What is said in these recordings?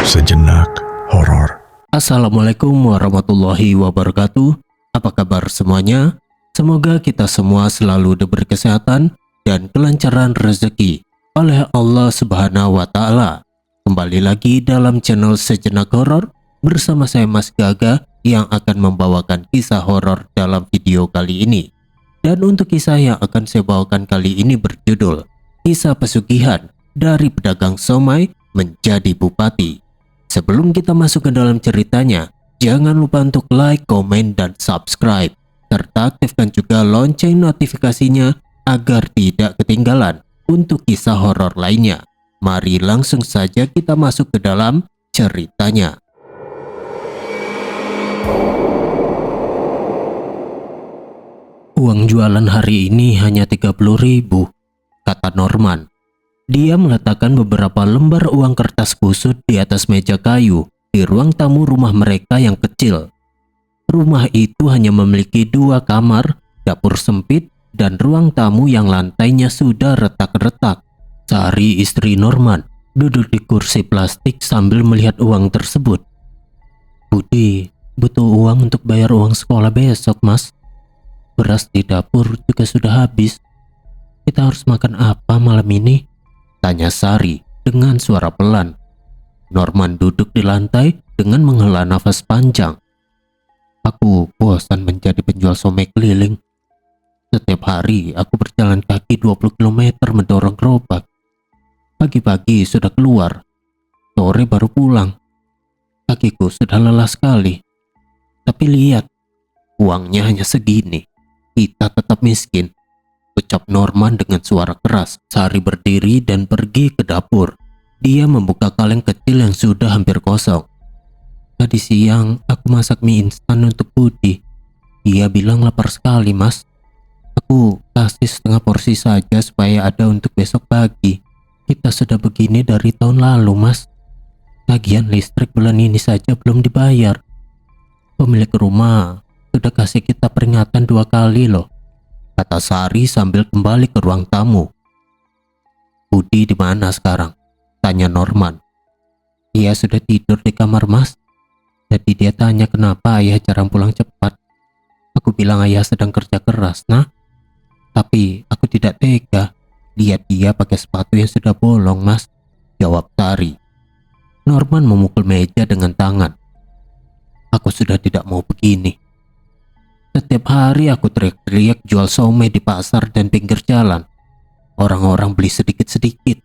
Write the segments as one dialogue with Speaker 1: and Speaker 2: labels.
Speaker 1: Sejenak horor.
Speaker 2: Assalamualaikum warahmatullahi wabarakatuh. Apa kabar semuanya? Semoga kita semua selalu diberi kesehatan dan kelancaran rezeki oleh Allah Subhanahu wa Ta'ala. Kembali lagi dalam channel Sejenak Horor bersama saya Mas Gaga yang akan membawakan kisah horor dalam video kali ini. Dan untuk kisah yang akan saya bawakan kali ini berjudul Kisah Pesugihan dari Pedagang Somai Menjadi Bupati. Sebelum kita masuk ke dalam ceritanya, jangan lupa untuk like, komen, dan subscribe, serta aktifkan juga lonceng notifikasinya agar tidak ketinggalan untuk kisah horor lainnya. Mari langsung saja kita masuk ke dalam ceritanya. Uang jualan hari ini hanya 30.000, kata Norman. Dia meletakkan beberapa lembar uang kertas kusut di atas meja kayu di ruang tamu rumah mereka yang kecil. Rumah itu hanya memiliki 2 kamar, dapur sempit, dan ruang tamu yang lantainya sudah retak-retak. Sari, istri Norman, duduk di kursi plastik sambil melihat uang tersebut. "Budi, butuh uang untuk bayar uang sekolah besok, Mas. Beras di dapur juga sudah habis. Kita harus makan apa malam ini?" tanya Sari dengan suara pelan. Norman duduk di lantai dengan menghela nafas panjang. "Aku bosan menjadi penjual somai keliling. Setiap hari aku berjalan kaki 20 km mendorong gerobak. Pagi-pagi sudah keluar, sore baru pulang. Kakiku sudah lelah sekali. Tapi lihat, uangnya hanya segini. Kita tetap miskin," ucap Norman dengan suara keras. Sari berdiri dan pergi ke dapur. Dia membuka kaleng kecil yang sudah hampir kosong. "Tadi siang aku masak mie instan untuk Budi. Dia bilang lapar sekali, Mas. Aku kasih setengah porsi saja supaya ada untuk besok pagi. Kita sudah begini dari tahun lalu, Mas. Tagihan listrik bulan ini saja belum dibayar. Pemilik rumah sudah kasih kita peringatan 2 kali loh," kata Sari sambil kembali ke ruang tamu. "Budi di mana sekarang?" tanya Norman. "Dia sudah tidur di kamar, Mas. Jadi dia tanya kenapa ayah jarang pulang cepat. Aku bilang ayah sedang kerja keras, nah. Tapi aku tidak tega. Lihat dia pakai sepatu yang sudah bolong, Mas," jawab Sari. Norman memukul meja dengan tangan. "Aku sudah tidak mau begini. Setiap hari aku teriak-teriak jual somai di pasar dan pinggir jalan. Orang-orang beli sedikit-sedikit.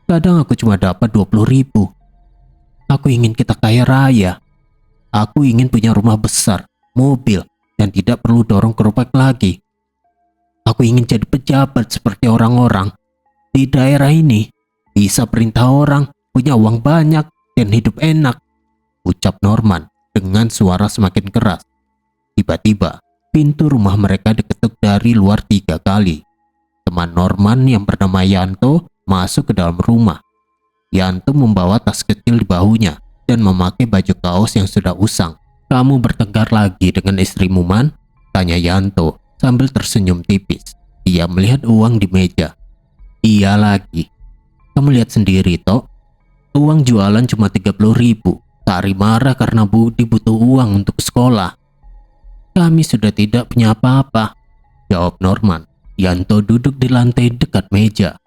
Speaker 2: Kadang aku cuma dapat 20.000. Aku ingin kita kaya raya. Aku ingin punya rumah besar, mobil, dan tidak perlu dorong gerobak lagi. Aku ingin jadi pejabat seperti orang-orang di daerah ini. Bisa perintah orang, punya uang banyak, dan hidup enak," ucap Norman dengan suara semakin keras. Tiba-tiba, pintu rumah mereka diketuk dari luar 3 kali. Teman Norman yang bernama Yanto masuk ke dalam rumah. Yanto membawa tas kecil di bahunya dan memakai baju kaos yang sudah usang. "Kamu bertengkar lagi dengan istrimu, Man?" tanya Yanto sambil tersenyum tipis. Dia melihat uang di meja. "Iya lagi. Kamu lihat sendiri, toh. Uang jualan cuma 30.000. Sari marah karena Budi butuh uang untuk sekolah." "Kami sudah tidak punya apa-apa," jawab Norman. Yanto duduk di lantai dekat meja.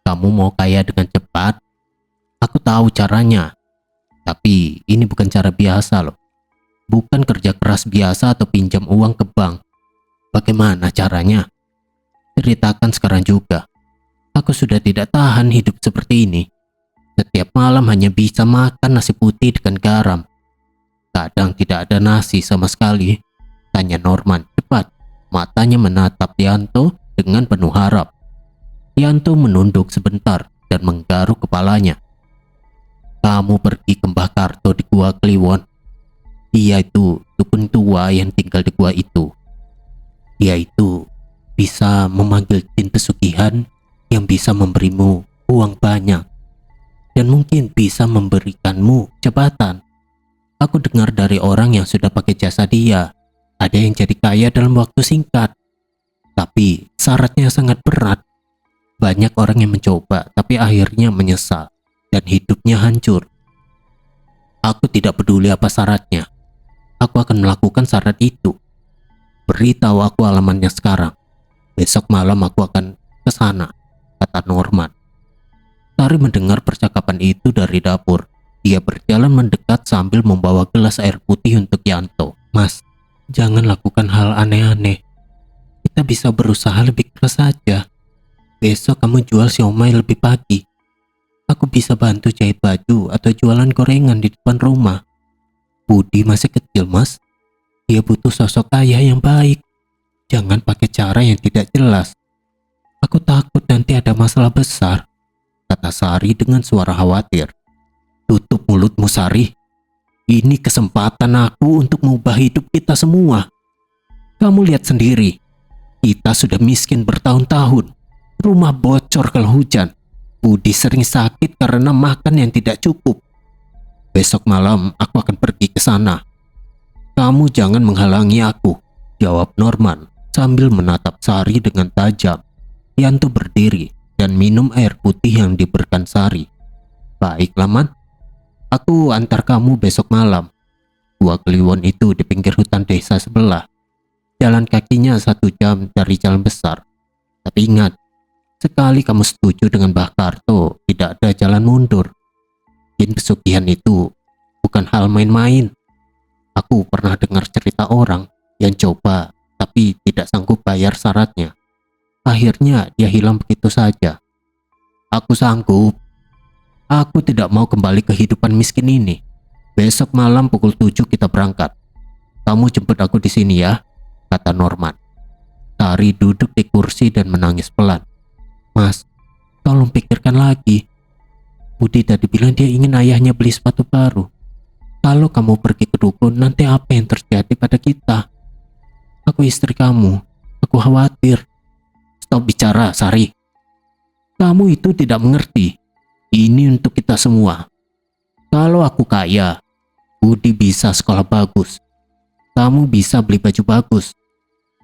Speaker 2: "Kamu mau kaya dengan cepat? Aku tahu caranya. Tapi ini bukan cara biasa loh. Bukan kerja keras biasa atau pinjam uang ke bank. Bagaimana caranya? Ceritakan sekarang juga. Aku sudah tidak tahan hidup seperti ini. Setiap malam hanya bisa makan nasi putih dengan garam. Kadang tidak ada nasi sama sekali," tanya Norman cepat. Matanya menatap Yanto dengan penuh harap. Yanto menunduk sebentar dan menggaruk kepalanya. "Kamu pergi ke Mbah Karto di Gua Kliwon. Dia itu dukun tua yang tinggal di gua itu. Dia itu bisa memanggil jin pesugihan yang bisa memberimu uang banyak. Dan mungkin bisa memberikanmu jabatan. Aku dengar dari orang yang sudah pakai jasa dia, ada yang jadi kaya dalam waktu singkat. Tapi syaratnya sangat berat. Banyak orang yang mencoba tapi akhirnya menyesal dan hidupnya hancur. Aku tidak peduli apa syaratnya. Aku akan melakukan syarat itu. Beritahu aku alamatnya sekarang. Besok malam aku akan ke sana, kata Norman. Sari mendengar percakapan itu dari dapur. Dia berjalan mendekat sambil membawa gelas air putih untuk Yanto. Mas, jangan lakukan hal aneh-aneh. Kita bisa berusaha lebih keras saja. Besok kamu jual siomay lebih pagi. Aku bisa bantu jahit baju atau jualan gorengan di depan rumah. Budi masih kecil, Mas. Dia butuh sosok ayah yang baik. Jangan pakai cara yang tidak jelas. Aku takut nanti ada masalah besar, kata Sari dengan suara khawatir. Tutup mulutmu, Sari. Ini kesempatan aku untuk mengubah hidup kita semua. Kamu lihat sendiri. Kita sudah miskin bertahun-tahun. Rumah bocor kalau hujan. Budi sering sakit karena makan yang tidak cukup. Besok malam aku akan pergi ke sana. Kamu jangan menghalangi aku, jawab Norman sambil menatap Sari dengan tajam. Yanto berdiri dan minum air putih yang diberikan Sari. Baiklah, Man. Aku antar kamu besok malam. Gua Kliwon itu di pinggir hutan desa sebelah. Jalan kakinya 1 jam dari jalan besar. Tapi ingat, sekali kamu setuju dengan Mbah Karto, tidak ada jalan mundur. Jin pesugihan itu bukan hal main-main. Aku pernah dengar cerita orang yang coba tapi tidak sanggup bayar syaratnya. Akhirnya dia hilang begitu saja. Aku sanggup. Aku tidak mau kembali ke kehidupan miskin ini. Besok malam pukul 7 kita berangkat. Kamu jemput aku di sini ya, kata Norman. Sari duduk di kursi dan menangis pelan. Mas, tolong pikirkan lagi. Budi tadi bilang dia ingin ayahnya beli sepatu baru. Kalau kamu pergi ke dukun, nanti apa yang terjadi pada kita? Aku istri kamu. Aku khawatir. Stop bicara, Sari. Kamu itu tidak mengerti. Ini untuk kita semua. Kalau aku kaya, Budi bisa sekolah bagus. Kamu bisa beli baju bagus.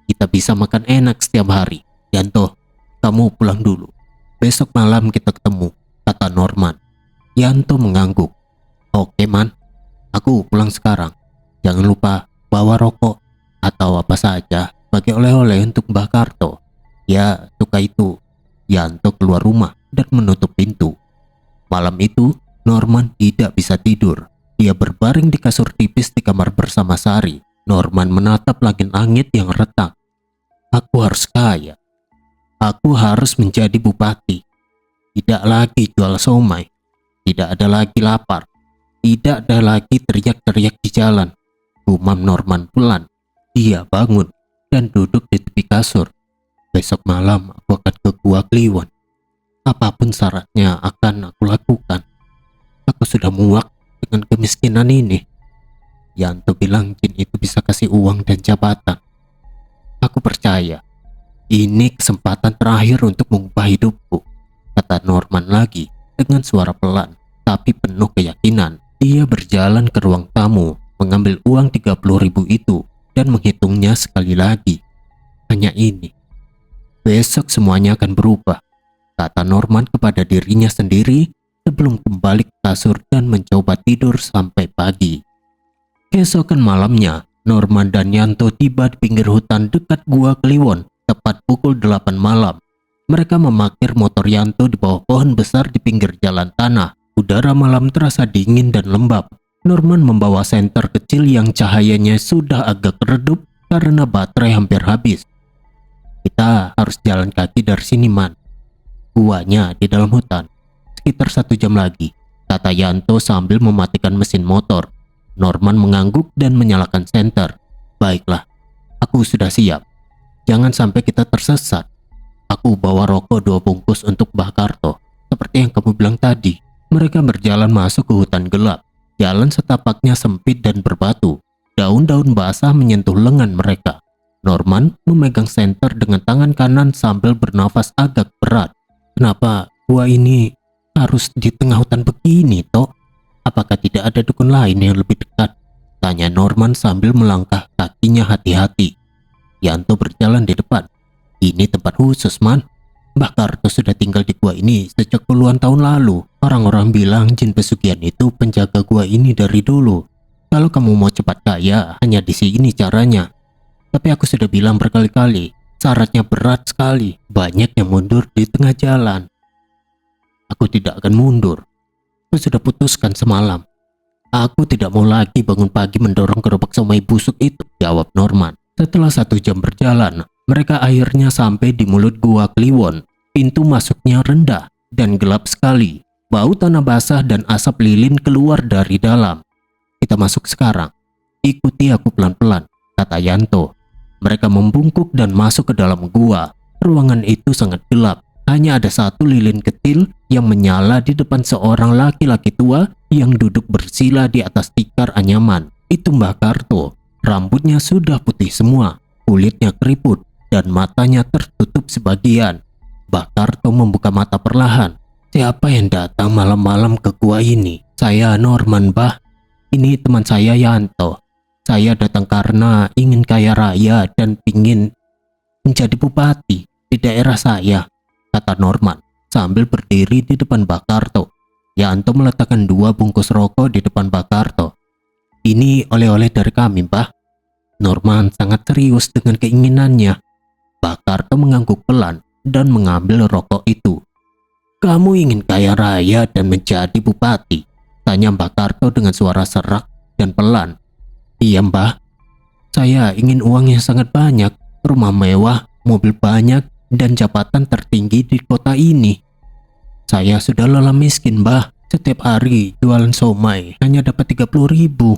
Speaker 2: Kita bisa makan enak setiap hari. Yanto, kamu pulang dulu. Besok malam kita ketemu, kata Norman. Yanto mengangguk. Oke, Man. Aku pulang sekarang. Jangan lupa bawa rokok atau apa saja sebagai oleh-oleh untuk Mbah Karto. Ya, suka itu. Yanto keluar rumah dan menutup pintu. Malam itu, Norman tidak bisa tidur. Dia berbaring di kasur tipis di kamar bersama Sari. Norman menatap langit-langit yang retak. Aku harus kaya. Aku harus menjadi bupati. Tidak lagi jual somai. Tidak ada lagi lapar. Tidak ada lagi teriak-teriak di jalan. Gumam Norman pelan. Dia bangun dan duduk di tepi kasur. Besok malam aku akan ke Gua Kliwon. Apapun syaratnya akan aku lakukan. Aku sudah muak dengan kemiskinan ini. Yanto bilang jin itu bisa kasih uang dan jabatan. Aku percaya. Ini kesempatan terakhir untuk mengubah hidupku, kata Norman lagi dengan suara pelan tapi penuh keyakinan. Dia berjalan ke ruang tamu, mengambil uang 30.000 itu dan menghitungnya sekali lagi. Hanya ini. Besok semuanya akan berubah, kata Norman kepada dirinya sendiri sebelum kembali ke kasur dan mencoba tidur sampai pagi. Keesokan malamnya, Norman dan Yanto tiba di pinggir hutan dekat Gua Kliwon tepat pukul 8 malam. Mereka memarkir motor Yanto di bawah pohon besar di pinggir jalan tanah. Udara malam terasa dingin dan lembab. Norman membawa senter kecil yang cahayanya sudah agak redup karena baterai hampir habis. Kita harus jalan kaki dari sini, Man. Guanya di dalam hutan. Sekitar 1 jam lagi, kata Yanto sambil mematikan mesin motor. Norman mengangguk dan menyalakan senter. Baiklah, aku sudah siap. Jangan sampai kita tersesat. Aku bawa rokok 2 bungkus untuk Mbah Karto. Seperti yang kamu bilang tadi. Mereka berjalan masuk ke hutan gelap. Jalan setapaknya sempit dan berbatu. Daun-daun basah menyentuh lengan mereka. Norman memegang senter dengan tangan kanan sambil bernafas agak berat. Kenapa gua ini harus di tengah hutan begini, toh? Apakah tidak ada dukun lain yang lebih dekat? Tanya Norman sambil melangkah kakinya hati-hati. Yanto berjalan di depan. Ini tempat khusus, Man. Mbah Karto sudah tinggal di gua ini sejak puluhan tahun lalu. Orang-orang bilang jin pesugihan itu penjaga gua ini dari dulu. Kalau kamu mau cepat kaya, hanya di sini caranya. Tapi aku sudah bilang berkali-kali, syaratnya berat sekali. Banyak yang mundur di tengah jalan. Aku tidak akan mundur. Aku sudah putuskan semalam. Aku tidak mau lagi bangun pagi mendorong gerobak somai busuk itu, jawab Norman. Setelah 1 jam berjalan, mereka akhirnya sampai di mulut gua Kliwon. Pintu masuknya rendah dan gelap sekali. Bau tanah basah dan asap lilin keluar dari dalam. Kita masuk sekarang. Ikuti aku pelan-pelan, kata Yanto. Mereka membungkuk dan masuk ke dalam gua. Ruangan itu sangat gelap. Hanya ada 1 lilin kecil yang menyala di depan seorang laki-laki tua yang duduk bersila di atas tikar anyaman. Itu Mbah Karto. Rambutnya sudah putih semua, kulitnya keriput, dan matanya tertutup sebagian. Mbah Karto membuka mata perlahan. Siapa yang datang malam-malam ke gua ini? Saya Norman, Mbah. Ini teman saya Yanto. Saya datang karena ingin kaya raya dan ingin menjadi bupati di daerah saya, kata Norman sambil berdiri di depan Mbah Karto. Yanto meletakkan 2 bungkus rokok di depan Mbah Karto. Ini oleh-oleh dari kami, Mbah. Norman sangat serius dengan keinginannya. Mbah Karto mengangguk pelan dan mengambil rokok itu. Kamu ingin kaya raya dan menjadi bupati? Tanya Mbah Karto dengan suara serak dan pelan. Iya, Mbah. Saya ingin uang yang sangat banyak, rumah mewah, mobil banyak, dan jabatan tertinggi di kota ini. Saya sudah lelah miskin, Mbah. Setiap hari jualan somai hanya dapat 30.000.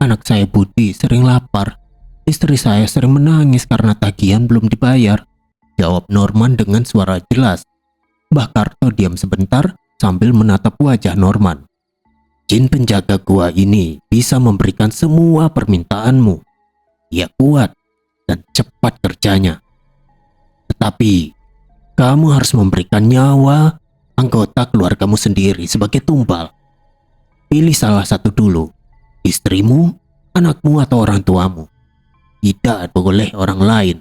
Speaker 2: Anak saya Budi sering lapar. Istri saya sering menangis karena tagihan belum dibayar, jawab Norman dengan suara jelas. Mbah Karto diam sebentar sambil menatap wajah Norman. Jin penjaga gua ini bisa memberikan semua permintaanmu. Ia kuat dan cepat kerjanya. Tetapi kamu harus memberikan nyawa anggota keluargamu sendiri sebagai tumbal. Pilih salah satu dulu, istrimu, anakmu, atau orang tuamu. Tidak boleh orang lain,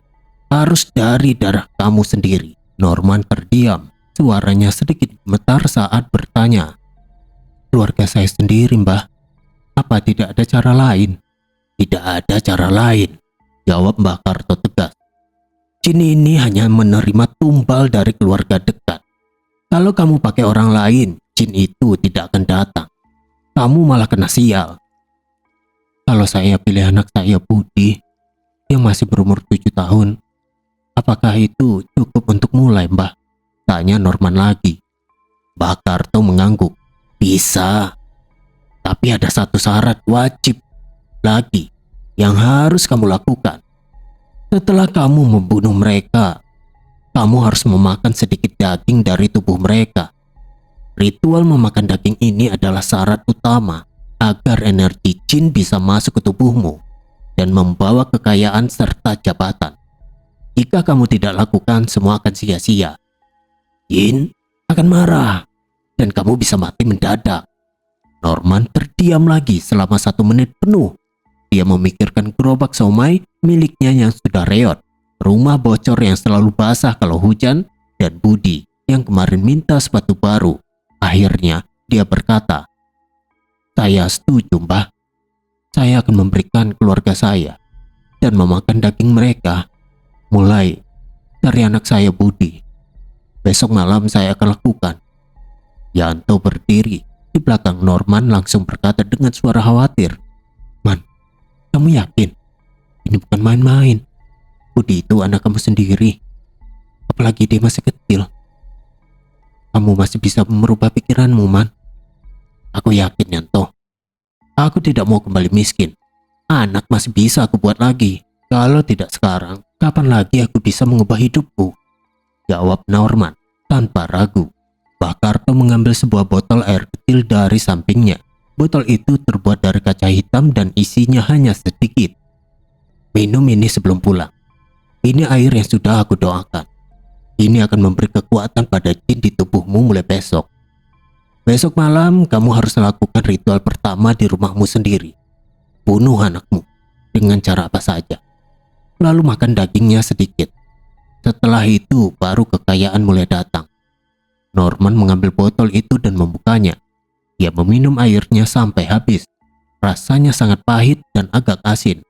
Speaker 2: harus dari darah kamu sendiri. Norman terdiam, suaranya sedikit gemetar saat bertanya. Keluarga saya sendiri, Mbah. Apa tidak ada cara lain? Tidak ada cara lain, jawab Mbah Karto tegas. Jin ini hanya menerima tumbal dari keluarga dekat. Kalau kamu pakai orang lain, jin itu tidak akan datang. Kamu malah kena sial. Kalau saya pilih anak saya Budi, yang masih berumur 7 tahun, apakah itu cukup untuk mulai, Mbah? Tanya Norman lagi. Mbah Karto mengangguk. Bisa. Tapi ada satu syarat wajib lagi yang harus kamu lakukan. Setelah kamu membunuh mereka, kamu harus memakan sedikit daging dari tubuh mereka. Ritual memakan daging ini adalah syarat utama agar energi jin bisa masuk ke tubuhmu dan membawa kekayaan serta jabatan. Jika kamu tidak lakukan, semua akan sia-sia. Jin akan marah dan kamu bisa mati mendadak. Norman terdiam lagi selama 1 menit penuh. Dia memikirkan gerobak somai miliknya yang sudah reot, rumah bocor yang selalu basah kalau hujan, dan Budi yang kemarin minta sepatu baru. Akhirnya dia berkata, saya setuju, Mbah. Saya akan memberikan keluarga saya dan memakan daging mereka, mulai dari anak saya Budi. Besok malam saya akan lakukan. Yanto berdiri di belakang Norman langsung berkata dengan suara khawatir. Man, kamu yakin? Ini bukan main-main. Budi itu anak kamu sendiri. Apalagi dia masih kecil. Kamu masih bisa merubah pikiranmu, Man. Aku yakin, Yanto. Aku tidak mau kembali miskin. Anak masih bisa aku buat lagi. Kalau tidak sekarang, kapan lagi aku bisa mengubah hidupku? Jawab Norman tanpa ragu. Mbah Karto mengambil sebuah botol air kecil dari sampingnya. Botol itu terbuat dari kaca hitam dan isinya hanya sedikit. Minum ini sebelum pulang. Ini air yang sudah aku doakan. Ini akan memberi kekuatan pada jin di tubuhmu mulai besok. Besok malam kamu harus lakukan ritual pertama di rumahmu sendiri. Bunuh anakmu dengan cara apa saja. Lalu makan dagingnya sedikit. Setelah itu baru kekayaan mulai datang. Norman mengambil botol itu dan membukanya. Dia meminum airnya sampai habis. Rasanya sangat pahit dan agak asin.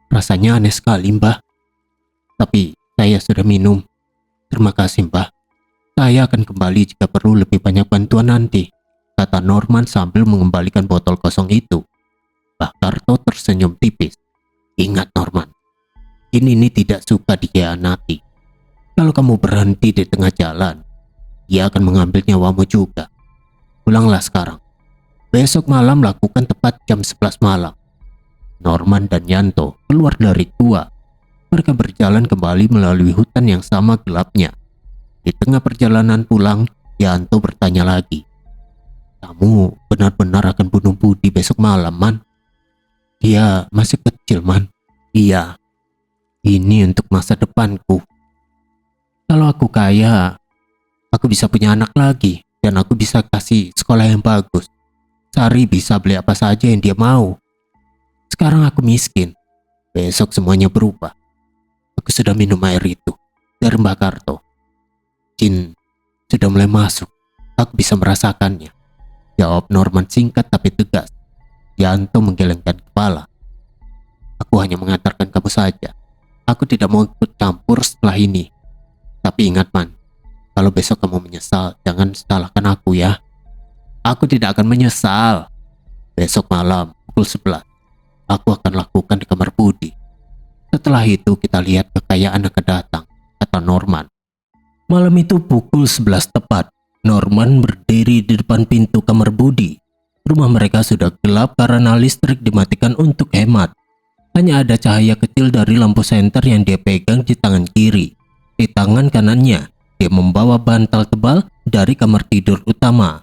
Speaker 2: Rasanya aneh sekali, Mbah. Tapi saya sudah minum. Terima kasih, Mbah. Saya akan kembali jika perlu lebih banyak bantuan nanti, kata Norman sambil mengembalikan botol kosong itu. Mbah Karto tersenyum tipis. Ingat Norman, ini tidak suka dikhianati. Kalau kamu berhenti di tengah jalan, dia akan mengambil nyawamu juga. Pulanglah sekarang. Besok malam lakukan tepat jam 11 malam. Norman dan Yanto keluar dari gua. Mereka berjalan kembali melalui hutan yang sama gelapnya. Di tengah perjalanan pulang, Yanto bertanya lagi. Kamu benar-benar akan bunuh Budi besok malam, Man? Dia masih kecil, Man. Iya. Ini untuk masa depanku. Kalau aku kaya, aku bisa punya anak lagi dan aku bisa kasih sekolah yang bagus. Sari bisa beli apa saja yang dia mau. Sekarang aku miskin. Besok semuanya berubah. Aku sudah minum air itu dari Mbak Karto. Jin sudah mulai masuk. Aku bisa merasakannya. Jawab Norman singkat tapi tegas. Yanto menggelengkan kepala. Aku hanya mengantarkan kamu saja. Aku tidak mau ikut campur setelah ini. Tapi ingat, Man, kalau besok kamu menyesal, jangan salahkan aku ya. Aku tidak akan menyesal. Besok malam pukul 11, aku akan lakukan di kamar Budi. Setelah itu kita lihat kekayaan akan datang, kata Norman. Malam itu pukul 11 tepat, Norman berdiri di depan pintu kamar Budi. Rumah mereka sudah gelap karena listrik dimatikan untuk hemat. Hanya ada cahaya kecil dari lampu senter yang dia pegang di tangan kiri. Di tangan kanannya, dia membawa bantal tebal dari kamar tidur utama.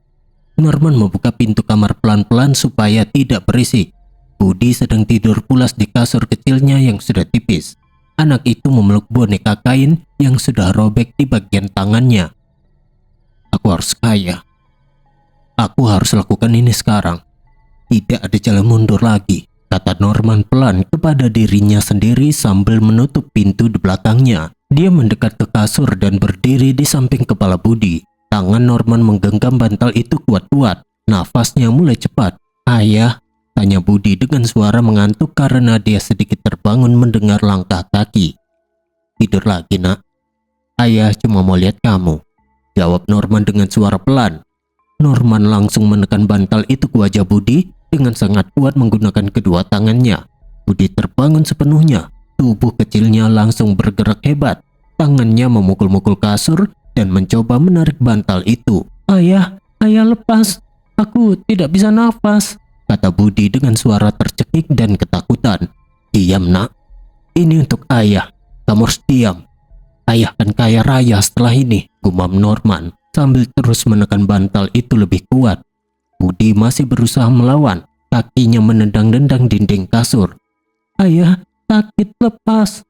Speaker 2: Norman membuka pintu kamar pelan-pelan supaya tidak berisik. Budi sedang tidur pulas di kasur kecilnya yang sudah tipis. Anak itu memeluk boneka kain yang sudah robek di bagian tangannya. Aku harus kaya. Aku harus lakukan ini sekarang. Tidak ada jalan mundur lagi, kata Norman pelan kepada dirinya sendiri sambil menutup pintu di belakangnya. Dia mendekat ke kasur dan berdiri di samping kepala Budi. Tangan Norman menggenggam bantal itu kuat-kuat. Nafasnya mulai cepat. Ayah, tanya Budi dengan suara mengantuk karena dia sedikit terbangun mendengar langkah kaki. Tidur lagi, Nak. Ayah cuma mau lihat kamu, jawab Norman dengan suara pelan. Norman langsung menekan bantal itu ke wajah Budi dengan sangat kuat menggunakan kedua tangannya. Budi terbangun sepenuhnya. Tubuh kecilnya langsung bergerak hebat. Tangannya memukul-mukul kasur dan mencoba menarik bantal itu. Ayah lepas. Aku tidak bisa nafas, kata Budi dengan suara tercekik dan ketakutan. Diam, Nak. Ini untuk ayah. Kamu harus diam. Ayah akan kaya raya setelah ini, gumam Norman sambil terus menekan bantal itu lebih kuat. Budi masih berusaha melawan. Kakinya menendang-nendang dinding kasur. Ayah, sakit, lepas,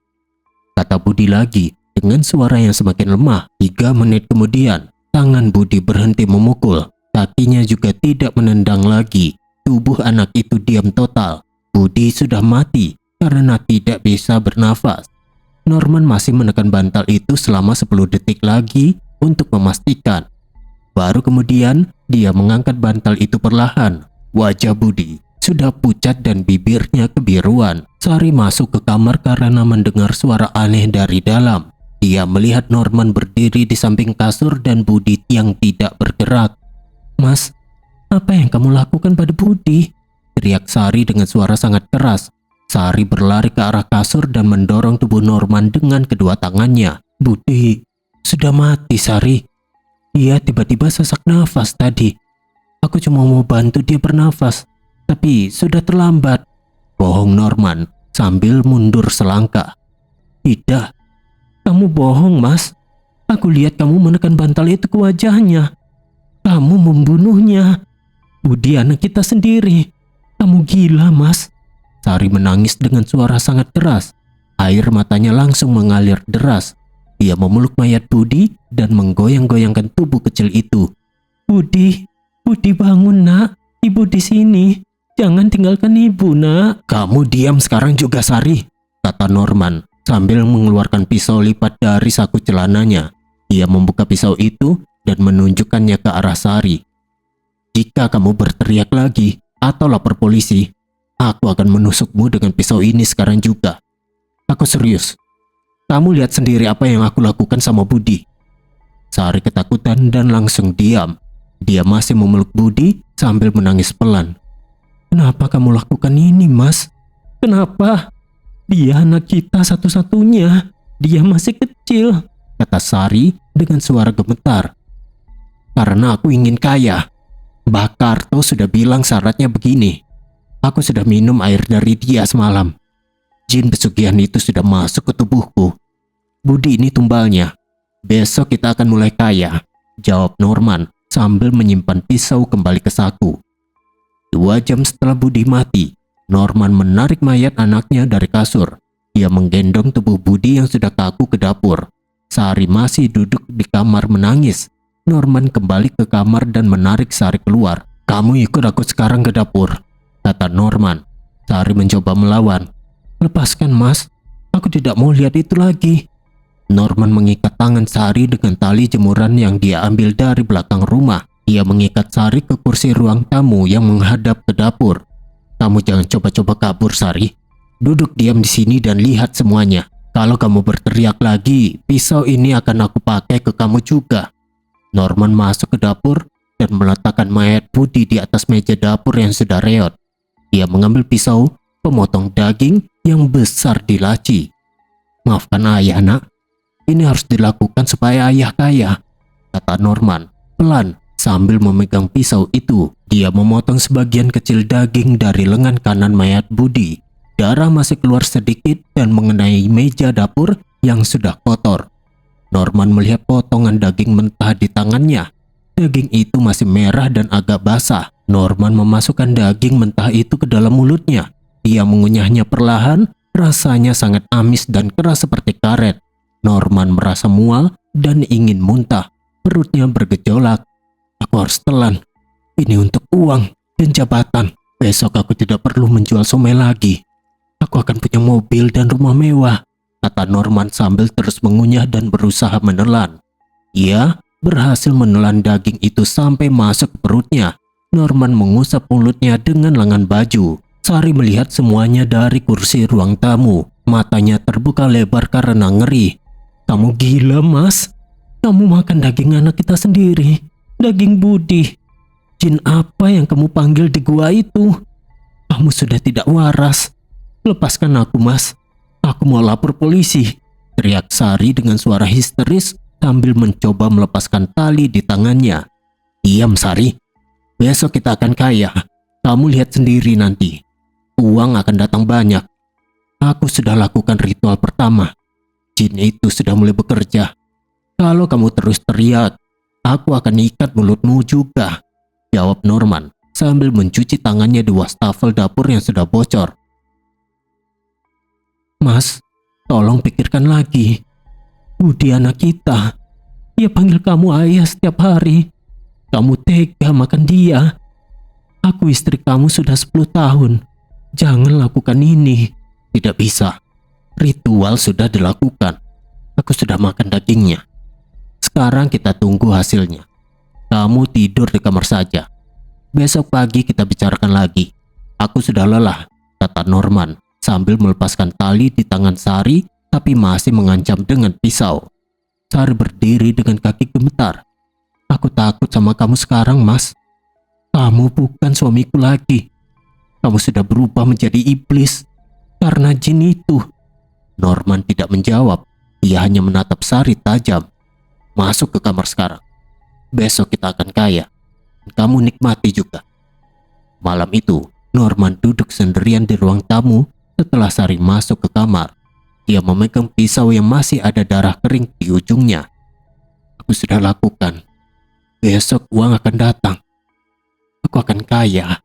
Speaker 2: kata Budi lagi dengan suara yang semakin lemah. 3 menit kemudian, tangan Budi berhenti memukul. Kakinya juga tidak menendang lagi. Tubuh anak itu diam total. Budi sudah mati karena tidak bisa bernafas. Norman masih menekan bantal itu selama 10 detik lagi untuk memastikan. Baru kemudian, dia mengangkat bantal itu perlahan. Wajah Budi sudah pucat dan bibirnya kebiruan. Sari masuk ke kamar karena mendengar suara aneh dari dalam. Dia melihat Norman berdiri di samping kasur dan Budi yang tidak bergerak. Mas, apa yang kamu lakukan pada Budi? Teriak Sari dengan suara sangat keras. Sari berlari ke arah kasur dan mendorong tubuh Norman dengan kedua tangannya. Budi sudah mati, Sari. Dia tiba-tiba sesak nafas tadi. Aku cuma mau bantu dia bernafas, tapi sudah terlambat. Bohong Norman sambil mundur selangkah. Tidak, kamu bohong, Mas. Aku lihat kamu menekan bantal itu ke wajahnya. Kamu membunuhnya. Budi anak kita sendiri. Kamu gila, Mas. Sari menangis dengan suara sangat keras. Air matanya langsung mengalir deras. Dia memeluk mayat Budi dan menggoyang-goyangkan tubuh kecil itu. Budi bangun, Nak. Ibu di sini. Jangan tinggalkan ibu, Nak. Kamu diam sekarang juga, Sari, kata Norman. sambil mengeluarkan pisau lipat dari saku celananya. Dia membuka pisau itu dan menunjukkannya ke arah Sari. "Jika kamu berteriak lagi atau lapor polisi, aku akan menusukmu dengan pisau ini sekarang juga. Aku serius. Kamu lihat sendiri apa yang aku lakukan sama Budi." Sari ketakutan dan langsung diam. Dia masih memeluk Budi sambil menangis pelan. "Kenapa kamu lakukan ini, Mas? Kenapa? Dia anak kita satu-satunya. Dia masih kecil," kata Sari dengan suara gemetar. "Karena aku ingin kaya. Mbak Karto sudah bilang syaratnya begini. Aku sudah minum air dari dia semalam. Jin pesugihan itu sudah masuk ke tubuhku. Budi ini tumbalnya. Besok kita akan mulai kaya," jawab Norman sambil menyimpan pisau kembali ke saku. 2 jam setelah Budi mati, Norman menarik mayat anaknya dari kasur. Dia menggendong tubuh Budi yang sudah kaku ke dapur. Sari masih duduk di kamar menangis. Norman kembali ke kamar dan menarik Sari keluar. "Kamu ikut aku sekarang ke dapur," kata Norman. Sari mencoba melawan. "Lepaskan, Mas. Aku tidak mau lihat itu lagi." Norman mengikat tangan Sari dengan tali jemuran yang dia ambil dari belakang rumah. Dia mengikat Sari ke kursi ruang tamu yang menghadap ke dapur. "Kamu jangan coba-coba kabur, Sari. Duduk diam di sini dan lihat semuanya. Kalau kamu berteriak lagi, pisau ini akan aku pakai ke kamu juga." Norman masuk ke dapur dan meletakkan mayat Budi di atas meja dapur yang sudah reot. Dia mengambil pisau pemotong daging yang besar di laci. "Maafkan ayah, nak. Ini harus dilakukan supaya ayah kaya," kata Norman pelan sambil memegang pisau itu. Dia memotong sebagian kecil daging dari lengan kanan mayat Budi. Darah masih keluar sedikit dan mengenai meja dapur yang sudah kotor. Norman melihat potongan daging mentah di tangannya. Daging itu masih merah dan agak basah. Norman memasukkan daging mentah itu ke dalam mulutnya. Dia mengunyahnya perlahan, rasanya sangat amis dan keras seperti karet. Norman merasa mual dan ingin muntah. Perutnya bergejolak. "Aku harus telan. Ini untuk uang dan jabatan. Besok aku tidak perlu menjual somai lagi. Aku akan punya mobil dan rumah mewah," kata Norman sambil terus mengunyah dan berusaha menelan. Ia berhasil menelan daging itu sampai masuk ke perutnya. Norman mengusap mulutnya dengan lengan baju. Sari melihat semuanya dari kursi ruang tamu. Matanya terbuka lebar karena ngeri. "Kamu gila, Mas. Kamu makan daging anak kita sendiri. Daging Budi. Jin apa yang kamu panggil di gua itu? Kamu sudah tidak waras. Lepaskan aku, Mas. Aku mau lapor polisi," teriak Sari dengan suara histeris sambil mencoba melepaskan tali di tangannya. "Diam, Sari. Besok kita akan kaya. Kamu lihat sendiri nanti. Uang akan datang banyak. Aku sudah lakukan ritual pertama. Jin itu sudah mulai bekerja. Kalau kamu terus teriak, aku akan ikat mulutmu juga," jawab Norman sambil mencuci tangannya di wastafel dapur yang sudah bocor. "Mas, tolong pikirkan lagi. Budi anak kita. Dia panggil kamu ayah setiap hari. Kamu tega makan dia. Aku istri kamu sudah 10 tahun. Jangan lakukan ini." "Tidak bisa. Ritual sudah dilakukan. Aku sudah makan dagingnya. Sekarang kita tunggu hasilnya. Kamu tidur di kamar saja. Besok pagi kita bicarakan lagi. Aku sudah lelah," kata Norman sambil melepaskan tali di tangan Sari tapi masih mengancam dengan pisau. Sari berdiri dengan kaki gemetar. "Aku takut sama kamu sekarang, Mas. Kamu bukan suamiku lagi. Kamu sudah berubah menjadi iblis karena jin itu." Norman tidak menjawab. Dia hanya menatap Sari tajam. "Masuk ke kamar sekarang. Besok kita akan kaya. Kamu nikmati juga." Malam itu, Norman duduk sendirian di ruang tamu setelah Sari masuk ke kamar. Dia memegang pisau yang masih ada darah kering di ujungnya. "Aku sudah lakukan. Besok uang akan datang. Aku akan kaya."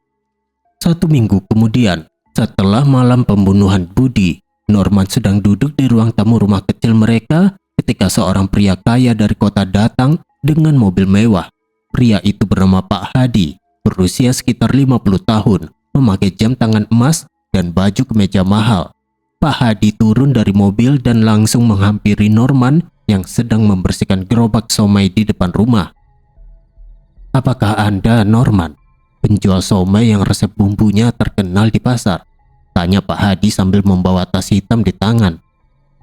Speaker 2: 1 minggu kemudian, setelah malam pembunuhan Budi, Norman sedang duduk di ruang tamu rumah kecil mereka ketika seorang pria kaya dari kota datang dengan mobil mewah. Pria itu bernama Pak Hadi, berusia sekitar 50 tahun, memakai jam tangan emas dan baju kemeja mahal. Pak Hadi turun dari mobil dan langsung menghampiri Norman yang sedang membersihkan gerobak somai di depan rumah. "Apakah Anda Norman, penjual somai yang resep bumbunya terkenal di pasar?" tanya Pak Hadi sambil membawa tas hitam di tangan.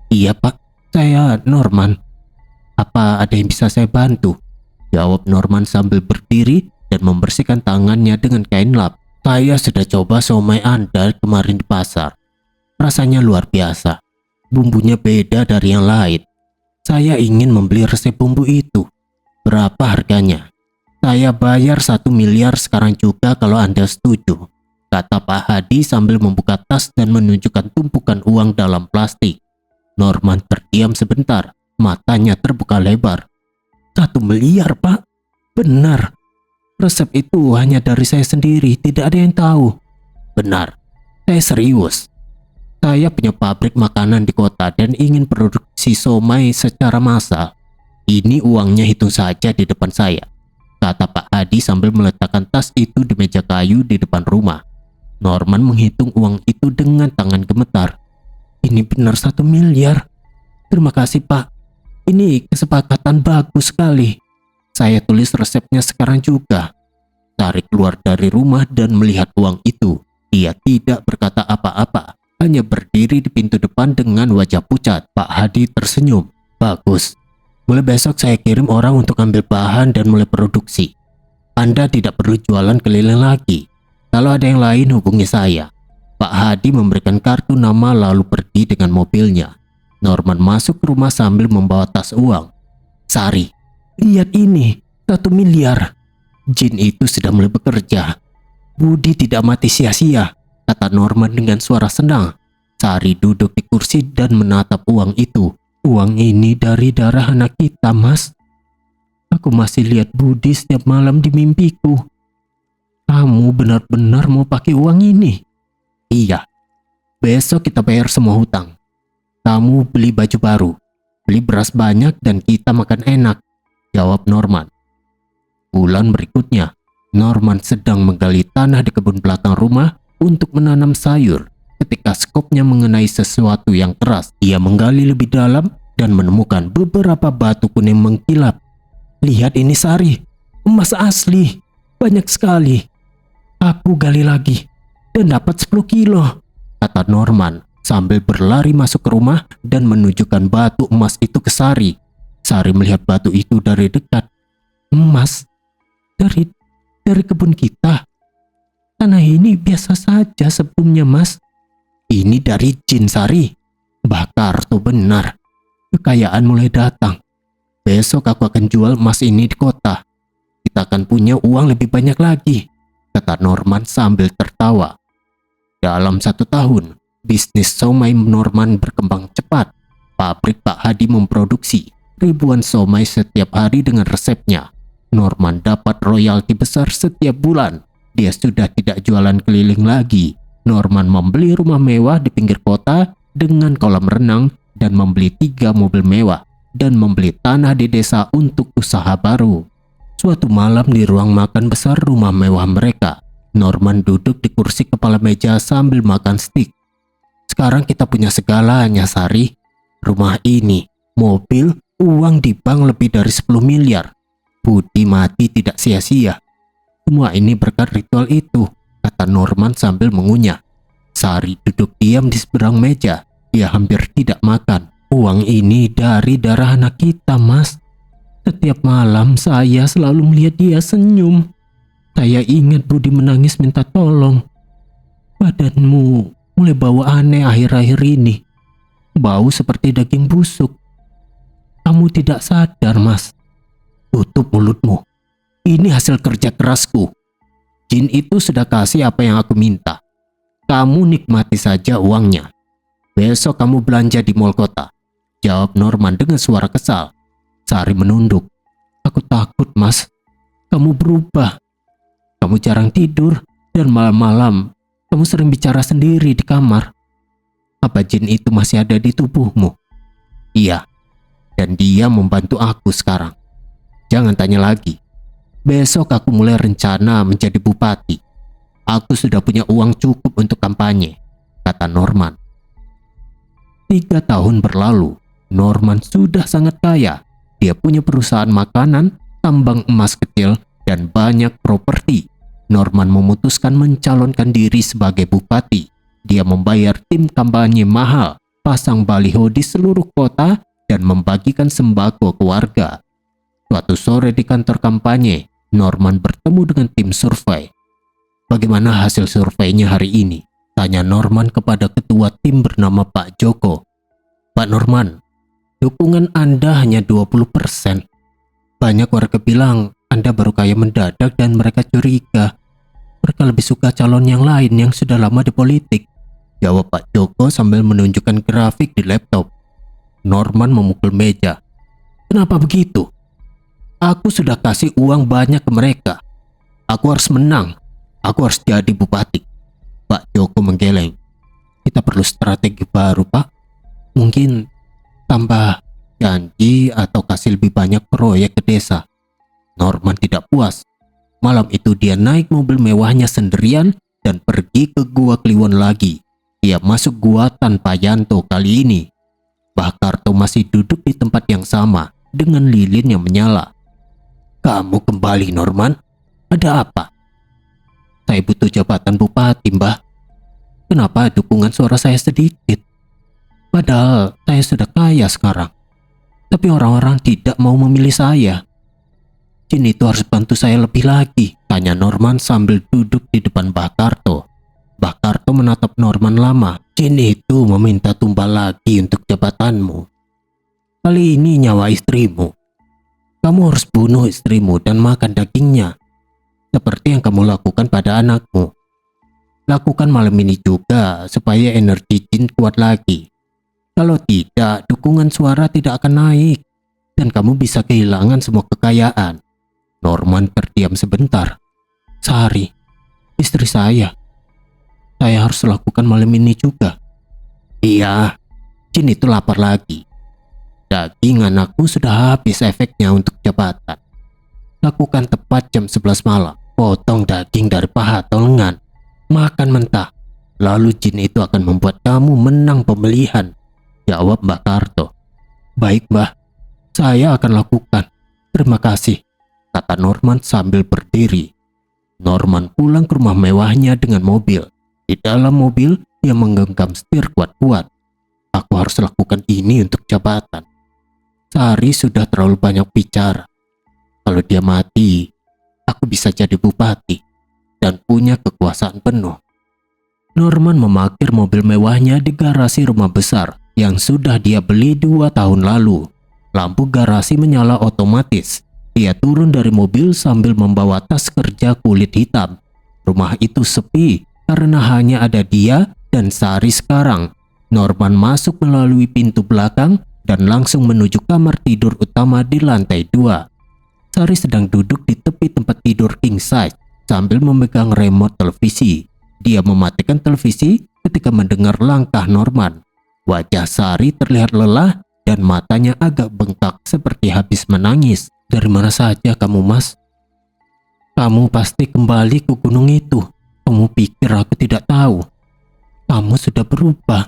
Speaker 2: "Iya Pak, saya Norman. Apa ada yang bisa saya bantu?" jawab Norman sambil berdiri dan membersihkan tangannya dengan kain lap. "Saya sudah coba somai Anda kemarin di pasar. Rasanya luar biasa. Bumbunya beda dari yang lain. Saya ingin membeli resep bumbu itu. Berapa harganya?" "Saya bayar 1 miliar sekarang juga kalau Anda setuju," kata Pak Hadi sambil membuka tas dan menunjukkan tumpukan uang dalam plastik. Norman terdiam sebentar, matanya terbuka lebar. 1 miliar Pak? Benar. Resep itu hanya dari saya sendiri, tidak ada yang tahu. Benar, saya serius. Saya punya pabrik makanan di kota dan ingin produksi somai secara massal. Ini uangnya, hitung saja di depan saya, kata Pak Hadi sambil meletakkan tas itu di meja kayu di depan rumah. Norman menghitung uang itu dengan tangan gemetar. "Ini benar 1 miliar. Terima kasih Pak. Ini kesepakatan bagus sekali. Saya tulis resepnya sekarang juga." Sari keluar dari rumah dan melihat uang itu. Dia tidak berkata apa-apa, hanya berdiri di pintu depan dengan wajah pucat. Pak Hadi tersenyum. "Bagus. Mulai besok saya kirim orang untuk ambil bahan dan mulai produksi. Anda tidak perlu jualan keliling lagi. Kalau ada yang lain hubungi saya." Pak Hadi memberikan kartu nama lalu pergi dengan mobilnya. Norman masuk ke rumah sambil membawa tas uang. "Sari, lihat ini, 1 miliar. Jin itu sudah mulai bekerja. Budi tidak mati sia-sia," kata Norman dengan suara senang. Sari duduk di kursi dan menatap uang itu. "Uang ini dari darah anak kita, Mas. Aku masih lihat Budi setiap malam di mimpiku. Kamu benar-benar mau pakai uang ini?" "Iya. Besok kita bayar semua hutang. Kamu beli baju baru, beli beras banyak dan kita makan enak," jawab Norman. Bulan berikutnya, Norman sedang menggali tanah di kebun belakang rumah untuk menanam sayur. Ketika skopnya mengenai sesuatu yang keras, ia menggali lebih dalam dan menemukan beberapa batu kuning mengkilap. "Lihat ini Sari, emas asli, banyak sekali. Aku gali lagi dan dapat 10 kilo, kata Norman sambil berlari masuk ke rumah dan menunjukkan batu emas itu ke Sari. Sari melihat batu itu dari dekat. "Emas? Dari kebun kita? Tanah ini biasa saja sebelumnya, Mas." "Ini dari jin, Sari. Bakar tuh benar. Kekayaan mulai datang. Besok aku akan jual emas ini di kota. Kita akan punya uang lebih banyak lagi," kata Norman sambil tertawa. Dalam 1 tahun, bisnis somai Norman berkembang cepat. Pabrik Pak Hadi memproduksi ribuan somai setiap hari dengan resepnya. Norman dapat royalti besar setiap bulan. Dia sudah tidak jualan keliling lagi. Norman membeli rumah mewah di pinggir kota dengan kolam renang dan membeli 3 mobil mewah dan membeli tanah di desa untuk usaha baru. Suatu malam di ruang makan besar rumah mewah mereka, Norman duduk di kursi kepala meja sambil makan steak. "Sekarang kita punya segalanya, Sari. Rumah ini, mobil, uang di bank lebih dari 10 miliar. Budi mati tidak sia-sia. Semua ini berkat ritual itu," kata Norman sambil mengunyah. Sari duduk diam di seberang meja. Dia hampir tidak makan. "Uang ini dari darah anak kita, Mas. Setiap malam saya selalu melihat dia senyum. Saya ingat Budi menangis minta tolong. Badanmu mulai bau aneh akhir-akhir ini. Bau seperti daging busuk. Kamu tidak sadar, Mas." "Tutup mulutmu. Ini hasil kerja kerasku. Jin itu sudah kasih apa yang aku minta. Kamu nikmati saja uangnya. Besok kamu belanja di mall kota," jawab Norman dengan suara kesal. Sari menunduk. "Aku takut, Mas. Kamu berubah. Kamu jarang tidur dan malam-malam kamu sering bicara sendiri di kamar. Apa jin itu masih ada di tubuhmu?" "Iya, dan dia membantu aku sekarang. Jangan tanya lagi. Besok aku mulai rencana menjadi bupati. Aku sudah punya uang cukup untuk kampanye," kata Norman. 3 tahun berlalu, Norman sudah sangat kaya. Dia punya perusahaan makanan, tambang emas kecil, dan banyak properti. Norman memutuskan mencalonkan diri sebagai bupati. Dia membayar tim kampanye mahal, pasang baliho di seluruh kota, dan membagikan sembako ke warga. Suatu sore di kantor kampanye, Norman bertemu dengan tim survei. "Bagaimana hasil surveinya hari ini?" tanya Norman kepada ketua tim bernama Pak Joko. "Pak Norman, dukungan Anda hanya 20%. Banyak warga bilang Anda baru kaya mendadak dan mereka curiga. Mereka lebih suka calon yang lain yang sudah lama di politik," jawab Pak Joko sambil menunjukkan grafik di laptop. Norman memukul meja. "Kenapa begitu? Aku sudah kasih uang banyak ke mereka. Aku harus menang. Aku harus jadi bupati." Pak Joko menggeleng. "Kita perlu strategi baru, Pak. Mungkin tambah janji atau kasih lebih banyak proyek ke desa." Norman tidak puas. Malam itu dia naik mobil mewahnya sendirian dan pergi ke Gua Kliwon lagi. Dia masuk gua tanpa Yanto kali ini. Mbah Karto masih duduk di tempat yang sama dengan lilin yang menyala. "Kamu kembali, Norman? Ada apa?" "Saya butuh jabatan bupati, Mbah. Kenapa dukungan suara saya sedikit? Padahal saya sudah kaya sekarang. Tapi orang-orang tidak mau memilih saya. Jin itu harus bantu saya lebih lagi," tanya Norman sambil duduk di depan Mbah Karto. Mbah Karto menatap Norman lama. "Jin itu meminta tumbal lagi untuk jabatanmu. Kali ini nyawa istrimu. Kamu harus bunuh istrimu dan makan dagingnya, seperti yang kamu lakukan pada anakmu. Lakukan malam ini juga supaya energi Jin kuat lagi. Kalau tidak, dukungan suara tidak akan naik dan kamu bisa kehilangan semua kekayaan." Norman terdiam sebentar. "Sari, istri saya harus lakukan malam ini juga." "Iya, Jin itu lapar lagi. Daging anakmu sudah habis efeknya untuk jabatan. Lakukan tepat jam 11 malam. Potong daging dari paha atau lengan. Makan mentah. Lalu Jin itu akan membuat kamu menang pemilihan," jawab Mbak Karto. "Baik, Mbah. Saya akan lakukan. Terima kasih," kata Norman sambil berdiri. Norman pulang ke rumah mewahnya dengan mobil. Di dalam mobil, dia menggenggam setir kuat-kuat. "Aku harus lakukan ini untuk jabatan. Sari sudah terlalu banyak bicara. Kalau dia mati, aku bisa jadi bupati dan punya kekuasaan penuh." Norman memarkir mobil mewahnya di garasi rumah besar yang sudah dia beli 2 tahun lalu. Lampu garasi menyala otomatis. Dia turun dari mobil sambil membawa tas kerja kulit hitam. Rumah itu sepi karena hanya ada dia dan Sari sekarang. Norman masuk melalui pintu belakang dan langsung menuju kamar tidur utama di lantai 2. Sari sedang duduk di tepi tempat tidur king size sambil memegang remote televisi. Dia mematikan televisi ketika mendengar langkah Norman. Wajah Sari terlihat lelah dan matanya agak bengkak seperti habis menangis. "Dari mana saja kamu, Mas? Kamu pasti kembali ke gunung itu. Kamu pikir aku tidak tahu? Kamu sudah berubah.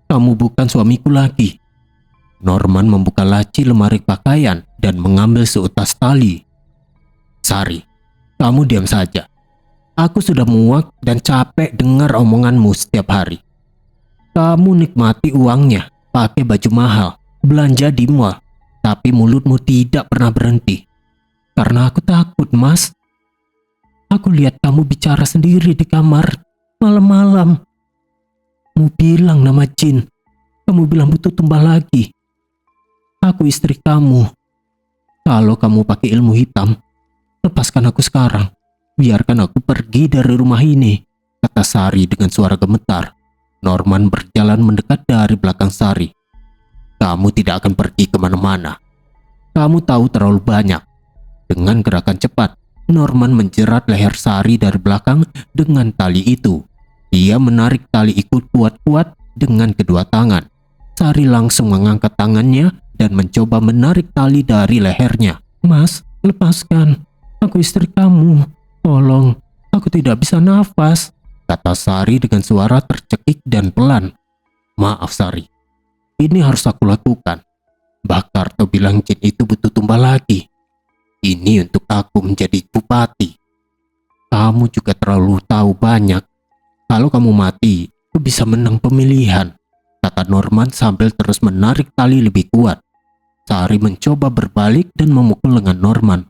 Speaker 2: Kamu bukan suamiku lagi." Norman membuka laci lemari pakaian dan mengambil seutas tali. "Sari, kamu diam saja. Aku sudah muak dan capek dengar omonganmu setiap hari. Kamu nikmati uangnya, pakai baju mahal, belanja di mall, tapi mulutmu tidak pernah berhenti. Karena aku takut, Mas. Aku lihat kamu bicara sendiri di kamar malam-malam. Kamu bilang nama Jin. Kamu bilang butuh tumbal lagi. Aku istri kamu. Kalau kamu pakai ilmu hitam, lepaskan aku sekarang. Biarkan aku pergi dari rumah ini," kata Sari dengan suara gemetar. Norman berjalan mendekat dari belakang Sari. "Kamu tidak akan pergi kemana-mana. Kamu tahu terlalu banyak." Dengan gerakan cepat, Norman menjerat leher Sari dari belakang dengan tali itu. Dia menarik tali ikut kuat-kuat dengan kedua tangan. Sari langsung mengangkat tangannya dan mencoba menarik tali dari lehernya. "Mas, lepaskan. Aku istri kamu. Tolong, aku tidak bisa nafas," kata Sari dengan suara tercekik dan pelan. "Maaf Sari, Ini harus aku lakukan. Mbah Karto bilang jin itu butuh tumbal lagi. Ini untuk aku menjadi bupati. Kamu juga terlalu tahu banyak. Kalau kamu mati, aku bisa menang pemilihan, kata Norman sambil terus menarik tali lebih kuat. Sari mencoba berbalik dan memukul lengan Norman.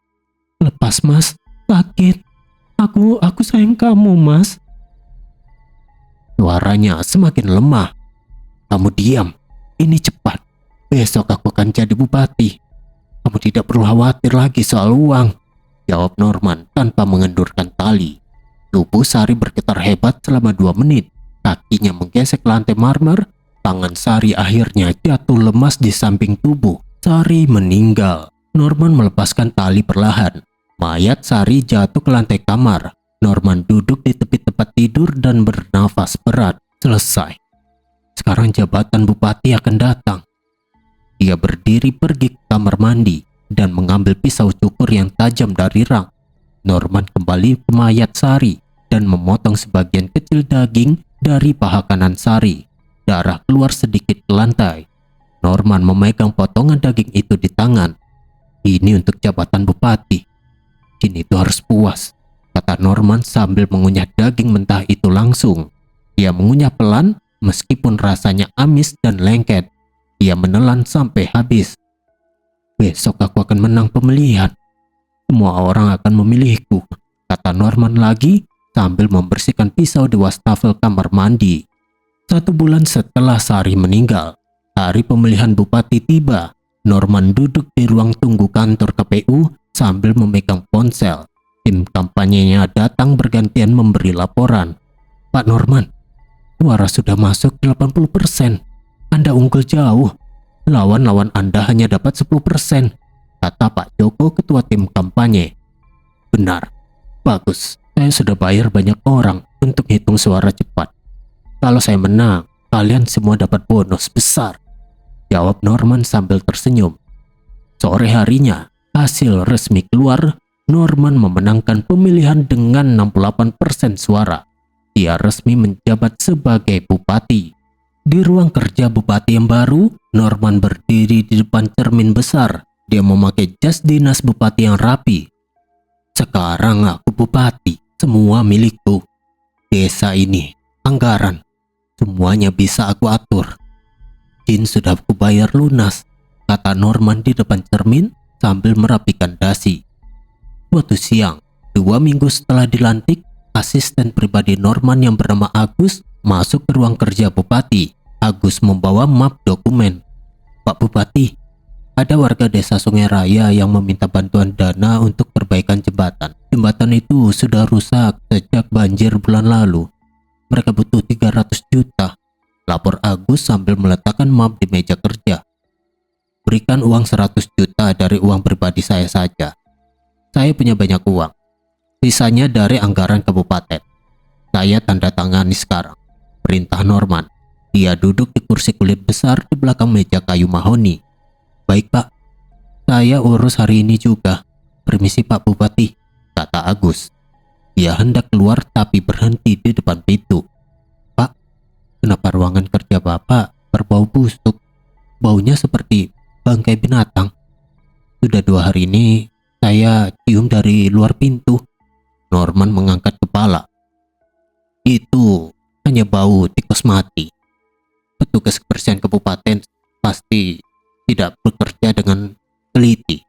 Speaker 2: Lepas mas, sakit. Aku sayang kamu mas. Suaranya semakin lemah. Kamu diam, ini cepat. Besok aku akan jadi bupati. Kamu tidak perlu khawatir lagi soal uang, jawab Norman tanpa mengendurkan tali. Tubuh Sari bergetar hebat selama 2 menit. Kakinya menggesek lantai marmer. Tangan Sari akhirnya jatuh lemas di samping tubuh. Sari meninggal. Norman melepaskan tali perlahan. Mayat Sari jatuh ke lantai kamar. Norman duduk di tepi tempat tidur dan bernafas berat. Selesai. Sekarang jabatan bupati akan datang. Dia berdiri pergi ke kamar mandi dan mengambil pisau cukur yang tajam dari rak. Norman kembali ke mayat Sari dan memotong sebagian kecil daging dari paha kanan Sari. Darah keluar sedikit ke lantai. Norman memegang potongan daging itu di tangan. Ini untuk jabatan bupati. Jin itu harus puas, kata Norman sambil mengunyah daging mentah itu langsung. Dia mengunyah pelan meskipun rasanya amis dan lengket. Dia menelan sampai habis. Besok aku akan menang pemilihan. Semua orang akan memilihku, kata Norman lagi sambil membersihkan pisau di wastafel kamar mandi. 1 bulan setelah Sari meninggal, hari pemilihan bupati tiba. Norman duduk di ruang tunggu kantor KPU sambil memegang ponsel. Tim kampanyenya datang bergantian memberi laporan. Pak Norman, suara sudah masuk 80%. Anda unggul jauh. Lawan-lawan Anda hanya dapat 10%, kata Pak Joko, ketua tim kampanye. Benar. Bagus. Saya sudah bayar banyak orang untuk hitung suara cepat. Kalau saya menang, kalian semua dapat bonus besar, jawab Norman sambil tersenyum. Sore harinya, hasil resmi keluar. Norman memenangkan pemilihan dengan 68% suara. Dia resmi menjabat sebagai bupati. Di ruang kerja bupati yang baru, Norman berdiri di depan cermin besar. Dia memakai jas dinas bupati yang rapi. Sekarang aku bupati, semua milikku. Desa ini, anggaran, semuanya bisa aku atur. Jin sudah aku bayar lunas, kata Norman di depan cermin sambil merapikan dasi. Suatu siang, 2 minggu setelah dilantik, asisten pribadi Norman yang bernama Agus masuk ke ruang kerja bupati. Agus membawa map dokumen. Pak Bupati, ada warga desa Sungai Raya yang meminta bantuan dana untuk perbaikan jembatan. Jembatan itu sudah rusak sejak banjir bulan lalu. Mereka butuh 300 juta. Lapor Agus sambil meletakkan map di meja kerja. Berikan uang 100 juta dari uang pribadi saya saja. Saya punya banyak uang. Sisanya dari anggaran kabupaten. Saya tanda tangani sekarang. Perintah Norman. Dia duduk di kursi kulit besar di belakang meja kayu mahoni. Baik pak, saya urus hari ini juga. Permisi Pak Bupati, kata Agus. Dia hendak keluar tapi berhenti di depan pintu. Pak, kenapa ruangan kerja Bapak berbau busuk? Baunya seperti bangkai binatang. Sudah 2 hari ini saya cium dari luar pintu. Norman mengangkat kepala. Itu hanya bau tikus mati. Petugas kebersihan kabupaten pasti tidak bekerja dengan teliti.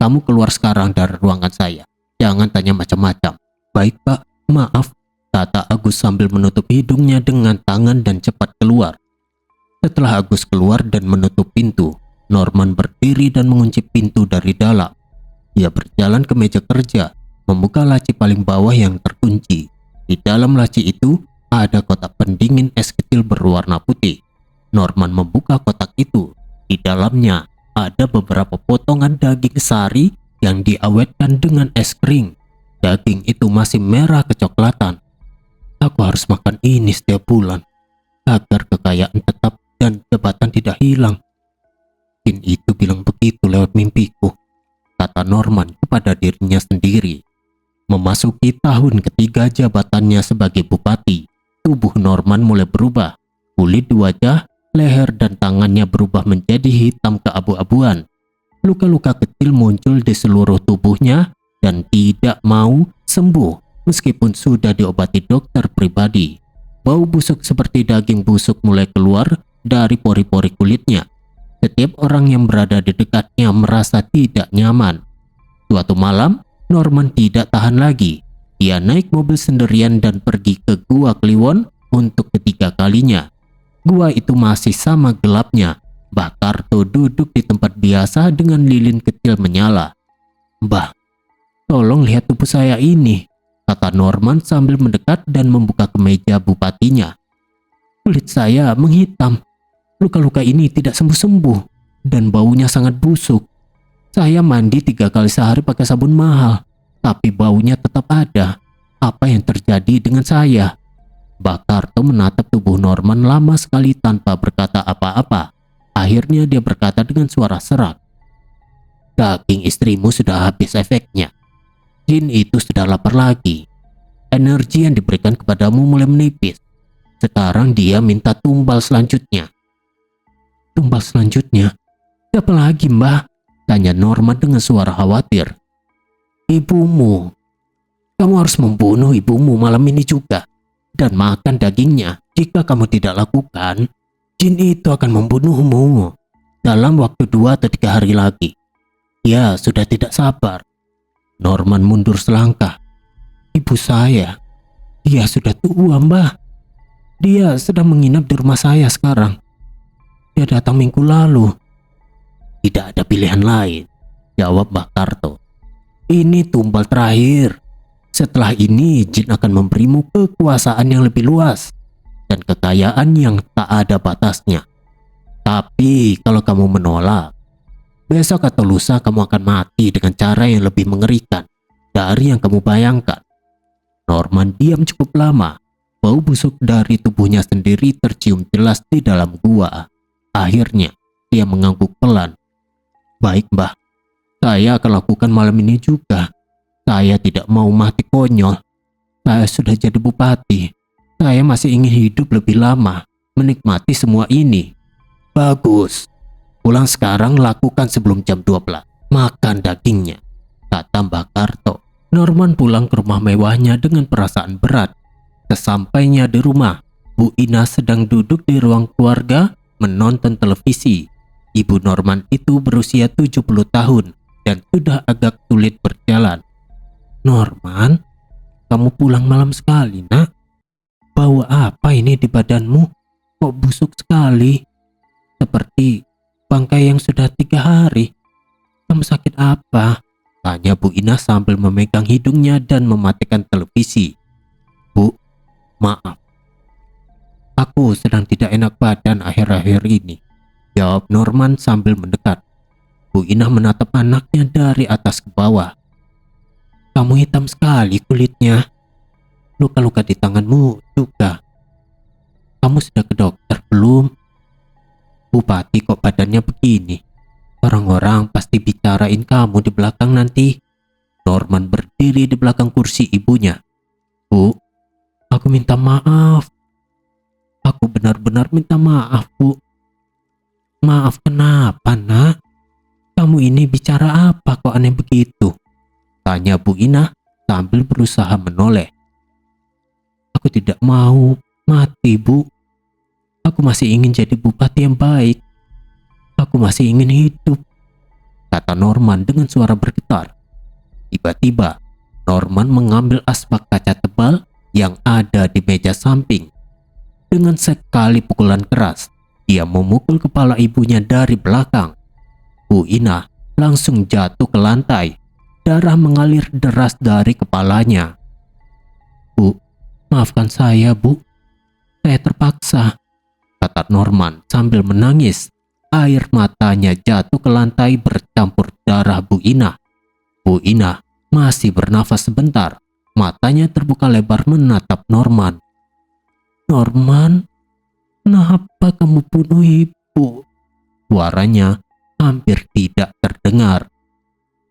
Speaker 2: Kamu keluar sekarang dari ruangan saya. Jangan tanya macam-macam. Baik pak, maaf, kata Agus sambil menutup hidungnya dengan tangan dan cepat keluar. Setelah Agus keluar dan menutup pintu, Norman berdiri dan mengunci pintu dari dalam. Dia berjalan ke meja kerja, membuka laci paling bawah yang terkunci. Di dalam laci itu ada kotak pendingin es kecil berwarna putih. Norman membuka kotak itu. Di dalamnya ada beberapa potongan daging Sari yang diawetkan dengan es krim. Daging itu masih merah kecoklatan. Aku harus makan ini setiap bulan agar kekayaan tetap dan jabatan tidak hilang. Jin itu bilang begitu lewat mimpiku, kata Norman kepada dirinya sendiri. Memasuki tahun ketiga jabatannya sebagai bupati, tubuh Norman mulai berubah. Kulit di wajah leher dan tangannya berubah menjadi hitam keabu-abuan. Luka-luka kecil muncul di seluruh tubuhnya dan tidak mau sembuh meskipun sudah diobati dokter pribadi. Bau busuk seperti daging busuk mulai keluar dari pori-pori kulitnya. Setiap orang yang berada di dekatnya merasa tidak nyaman. Suatu malam, Norman tidak tahan lagi. Dia naik mobil sendirian dan pergi ke Gua Kliwon untuk ketiga kalinya. Gua itu masih sama gelapnya. Mbah Karto duduk di tempat biasa dengan lilin kecil menyala. "Mbah, tolong lihat tubuh saya ini," kata Norman sambil mendekat dan membuka kemeja bupatinya. "Kulit saya menghitam. Luka-luka ini tidak sembuh-sembuh dan baunya sangat busuk. Saya mandi 3 kali sehari pakai sabun mahal, tapi baunya tetap ada. Apa yang terjadi dengan saya?" Mbah Karto menatap tubuh Norman lama sekali tanpa berkata apa-apa. Akhirnya dia berkata dengan suara serak, "Daging istrimu sudah habis efeknya. Jin itu sudah lapar lagi. Energi yang diberikan kepadamu mulai menipis. Sekarang dia minta tumbal selanjutnya." "Tumbal selanjutnya? Siapa lagi, Mbah?" tanya Norman dengan suara khawatir. "Ibumu. Kamu harus membunuh ibumu malam ini juga dan makan dagingnya. Jika kamu tidak lakukan, Jin itu akan membunuhmu dalam waktu 2 atau 3 hari lagi. Dia sudah tidak sabar." Norman mundur selangkah. "Ibu saya, dia sudah tua, Mbah. Dia sedang menginap di rumah saya sekarang. Dia datang minggu lalu." "Tidak ada pilihan lain," jawab Mbah Karto. "Ini tumbal terakhir. Setelah ini Jin akan memberimu kekuasaan yang lebih luas dan kekayaan yang tak ada batasnya. Tapi kalau kamu menolak, besok atau lusa kamu akan mati dengan cara yang lebih mengerikan dari yang kamu bayangkan." Norman diam cukup lama. Bau busuk dari tubuhnya sendiri tercium jelas di dalam gua. Akhirnya dia mengangguk pelan. "Baik, Mbah. Saya akan lakukan malam ini juga. Saya tidak mau mati konyol. Saya sudah jadi bupati. Saya masih ingin hidup lebih lama, menikmati semua ini." "Bagus. Pulang sekarang, lakukan sebelum jam 12. Makan dagingnya," kata Mbah Karto. Norman pulang ke rumah mewahnya dengan perasaan berat. Sesampainya di rumah, Bu Ina sedang duduk di ruang keluarga menonton televisi. Ibu Norman itu berusia 70 tahun dan sudah agak sulit berjalan. "Norman, kamu pulang malam sekali, Nak. Bau apa ini di badanmu? Kok busuk sekali? Seperti bangkai yang sudah 3 hari. Kamu sakit apa?" tanya Bu Ina sambil memegang hidungnya dan mematikan televisi. "Bu, maaf. Aku sedang tidak enak badan akhir-akhir ini," jawab Norman sambil mendekat. Bu Ina menatap anaknya dari atas ke bawah. "Kamu hitam sekali kulitnya. Luka-luka di tanganmu juga. Kamu sudah ke dokter belum? Bupati kok badannya begini? Orang-orang pasti bicarain kamu di belakang nanti." Norman berdiri di belakang kursi ibunya. "Bu, aku minta maaf. Aku benar-benar minta maaf, Bu." "Maaf kenapa, Nak? Kamu ini bicara apa kok aneh begitu?" tanya Bu Ina sambil berusaha menoleh. "Aku tidak mau mati, Bu. Aku masih ingin jadi bupati yang baik. Aku masih ingin hidup," kata Norman dengan suara bergetar. Tiba-tiba, Norman mengambil aspak kaca tebal yang ada di meja samping. Dengan sekali pukulan keras, dia memukul kepala ibunya dari belakang. Bu Ina langsung jatuh ke lantai. Darah mengalir deras dari kepalanya. "Bu, maafkan saya, Bu. Saya terpaksa," kata Norman sambil menangis. Air matanya jatuh ke lantai bercampur darah Bu Ina. Bu Ina masih bernafas sebentar. Matanya terbuka lebar menatap Norman. "Norman, kenapa kamu bunuh ibu?" Suaranya hampir tidak terdengar.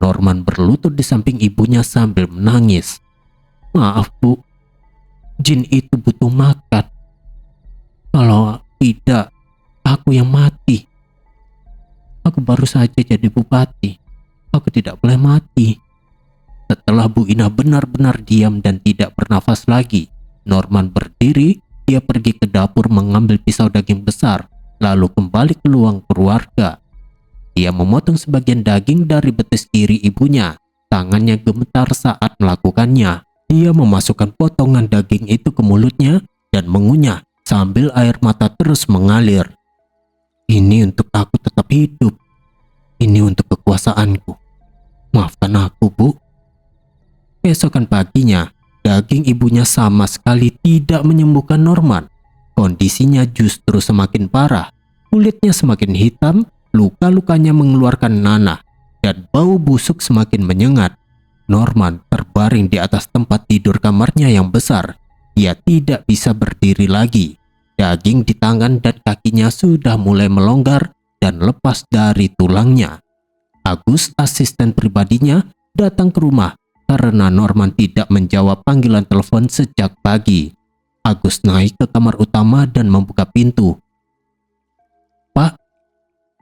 Speaker 2: Norman berlutut di samping ibunya sambil menangis. "Maaf, Bu. Jin itu butuh makan. Kalau tidak, aku yang mati. Aku baru saja jadi bupati. Aku tidak boleh mati. Setelah Bu Ina benar-benar diam dan tidak bernafas lagi, Norman berdiri. Dia pergi ke dapur mengambil pisau daging besar, lalu kembali ke ruang keluarga. Dia memotong sebagian daging dari betis kiri ibunya. Tangannya gemetar saat melakukannya. Dia memasukkan potongan daging itu ke mulutnya dan mengunyah sambil air mata terus mengalir. Ini untuk aku tetap hidup. Ini untuk kekuasaanku. Maafkan aku, Bu. Keesokan paginya, daging ibunya sama sekali tidak menyembuhkan Norman. Kondisinya justru semakin parah. Kulitnya semakin hitam, luka-lukanya mengeluarkan nanah, dan bau busuk semakin menyengat. Norman terbaring di atas tempat tidur kamarnya yang besar. Dia tidak bisa berdiri lagi. Daging di tangan dan kakinya sudah mulai melonggar dan lepas dari tulangnya. Agus, asisten pribadinya, datang ke rumah karena Norman tidak menjawab panggilan telepon sejak pagi. Agus naik ke kamar utama dan membuka pintu. "Pak,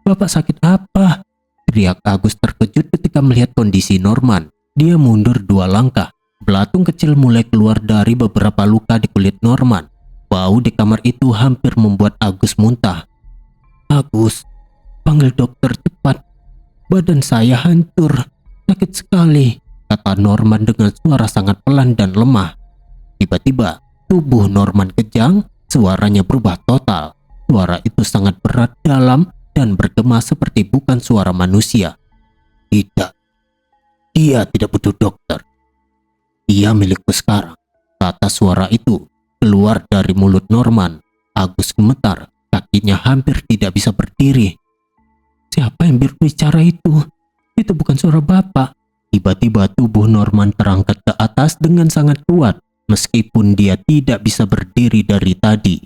Speaker 2: Bapak sakit apa?" teriak Agus terkejut ketika melihat kondisi Norman. Dia mundur 2 langkah. Belatung kecil mulai keluar dari beberapa luka di kulit Norman. Bau di kamar itu hampir membuat Agus muntah. "Agus, panggil dokter cepat. Badan saya hancur, sakit sekali," kata Norman dengan suara sangat pelan dan lemah. Tiba-tiba, tubuh Norman kejang, suaranya berubah total. Suara itu sangat berat, dalam, dan bergema seperti bukan suara manusia. "Tidak, dia tidak butuh dokter. Dia milikku sekarang," kata suara itu keluar dari mulut Norman. Agus gemetar, kakinya hampir tidak bisa berdiri. "Siapa yang berbicara itu? Itu bukan suara Bapak." Tiba-tiba tubuh Norman terangkat ke atas dengan sangat kuat, meskipun dia tidak bisa berdiri dari tadi.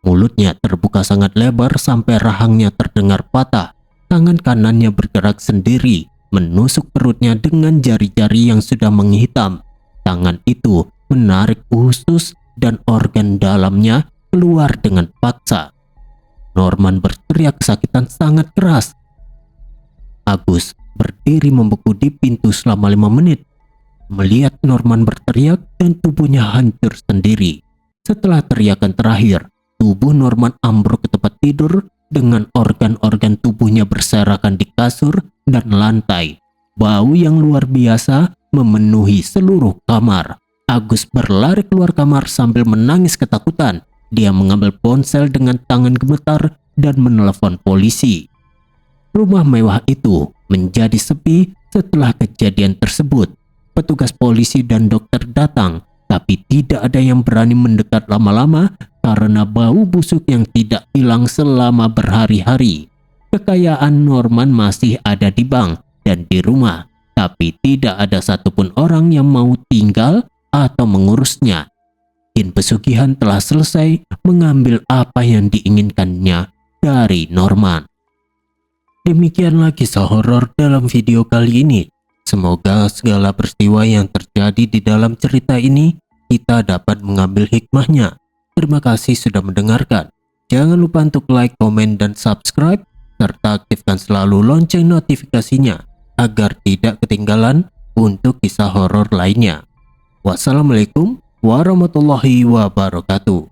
Speaker 2: Mulutnya terbuka sangat lebar sampai rahangnya terdengar patah. Tangan kanannya bergerak sendiri, menusuk perutnya dengan jari-jari yang sudah menghitam. Tangan itu menarik usus dan organ dalamnya keluar dengan paksa. Norman berteriak kesakitan sangat keras. Agus berdiri membeku di pintu selama 5 menit. Melihat Norman berteriak dan tubuhnya hancur sendiri. Setelah teriakan terakhir, tubuh Norman ambruk ke tempat tidur dengan organ-organ tubuhnya berserakan di kasur dan lantai. Bau yang luar biasa memenuhi seluruh kamar. Agus berlari keluar kamar sambil menangis ketakutan. Dia mengambil ponsel dengan tangan gemetar dan menelepon polisi. Rumah mewah itu menjadi sepi setelah kejadian tersebut. Petugas polisi dan dokter datang, tapi tidak ada yang berani mendekat lama-lama karena bau busuk yang tidak hilang selama berhari-hari. Kekayaan Norman masih ada di bank dan di rumah, tapi tidak ada satupun orang yang mau tinggal atau mengurusnya. Jin pesugihan telah selesai mengambil apa yang diinginkannya dari Norman. Demikianlah kisah horor dalam video kali ini. Semoga segala peristiwa yang terjadi di dalam cerita ini kita dapat mengambil hikmahnya. Terima kasih sudah mendengarkan. Jangan lupa untuk like, komen, dan subscribe, serta aktifkan selalu lonceng notifikasinya agar tidak ketinggalan untuk kisah horor lainnya. Wassalamualaikum warahmatullahi wabarakatuh.